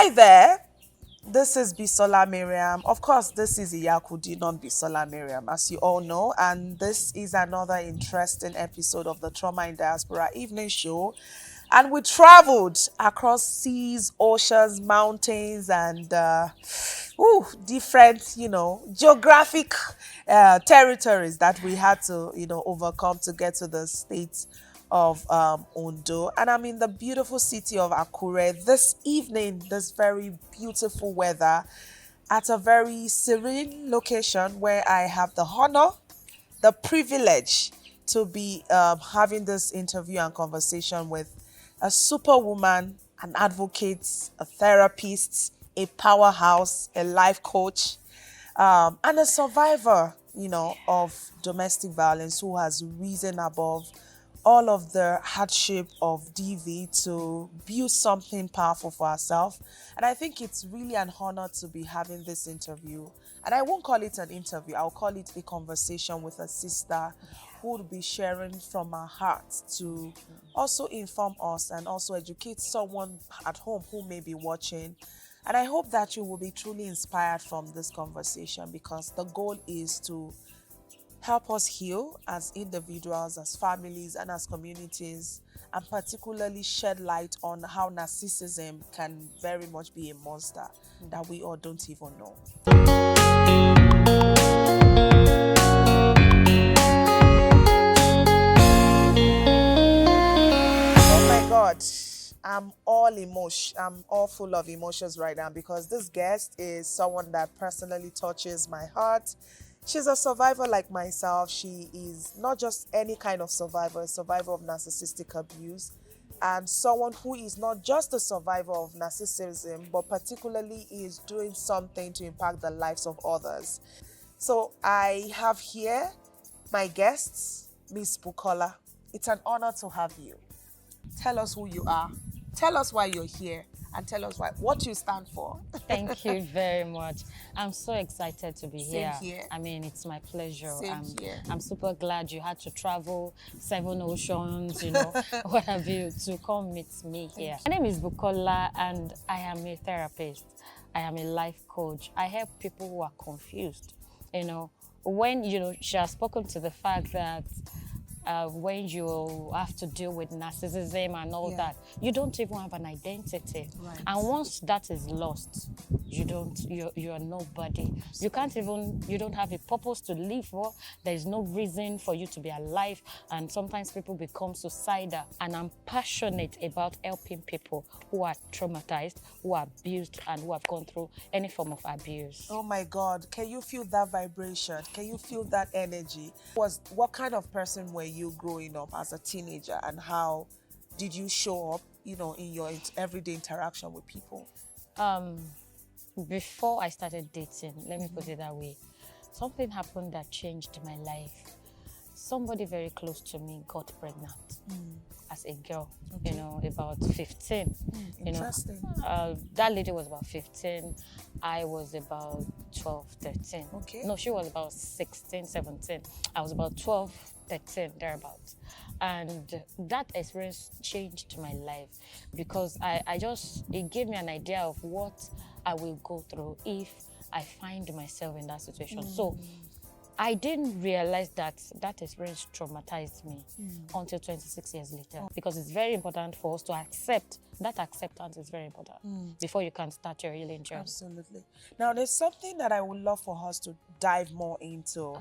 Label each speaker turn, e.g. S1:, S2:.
S1: Hi there. This is Bisola Miriam. Of course, this is Iyakudi, not Bisola Miriam, as you all know. And this is another interesting episode of the Trauma in Diaspora evening show. And we traveled across seas, oceans, mountains, and different, geographic territories that we had to, overcome to get to the state of Ondo. And I'm in the beautiful city of Akure this evening, this very beautiful weather, at a very serene location where I have the honor, the privilege to be having this interview and conversation with a superwoman, an advocate, a therapist, a powerhouse, a life coach, and a survivor, of domestic violence who has risen above all of the hardship of DV to build something powerful for ourselves. And I think it's really an honor to be having this interview. And I won't call it an interview, I'll call it a conversation with a sister who will be sharing from her heart to also inform us and also educate someone at home who may be watching. And I hope that you will be truly inspired from this conversation, because the goal is to help us heal as individuals, as families, and as communities, and particularly shed light on how narcissism can very much be a monster that we all don't even know. Oh my God, I'm all full of emotions right now, because this guest is someone that personally touches my heart. She's a survivor like myself. She is not just any kind of survivor, a survivor of narcissistic abuse, and someone who is not just a survivor of narcissism, but particularly is doing something to impact the lives of others. So I have here my guests, Miss Bukola. It's an honor to have you. Tell us who you are. Tell us why you're here. And tell us what you stand for.
S2: Thank you very much. I'm so excited to be
S1: Same
S2: here.
S1: here.
S2: I mean, it's my pleasure.
S1: Same here.
S2: I'm super glad you had to travel 7 oceans, what have you, to come meet me here. My name is Bukola, and I am a therapist. I am a life coach. I help people who are confused. When, she has spoken to the fact that when you have to deal with narcissism and all that, you don't even have an identity.
S1: Right.
S2: And once that is lost, you're nobody. You don't have a purpose to live for. There is no reason for you to be alive. And sometimes people become suicidal. And I'm passionate about helping people who are traumatized, who are abused, and who have gone through any form of abuse.
S1: Oh my God, can you feel that vibration? Can you feel that energy? What kind of person were you growing up as a teenager, and how did you show up, in your everyday interaction with people?
S2: Before I started dating, let me put it that way, something happened that changed my life. Somebody very close to me got pregnant as a girl, about 15.
S1: Interesting.
S2: That lady was about 15. I was about 12, 13.
S1: Okay.
S2: No, she was about 16, 17. I was about 12, 13, thereabouts. And that experience changed my life, because it gave me an idea of what I will go through if I find myself in that situation. So I didn't realize that experience traumatized me until 26 years later, because it's very important for us to accept. That acceptance is very important before you can start your healing journey.
S1: Absolutely. Now, there's something that I would love for us to dive more into.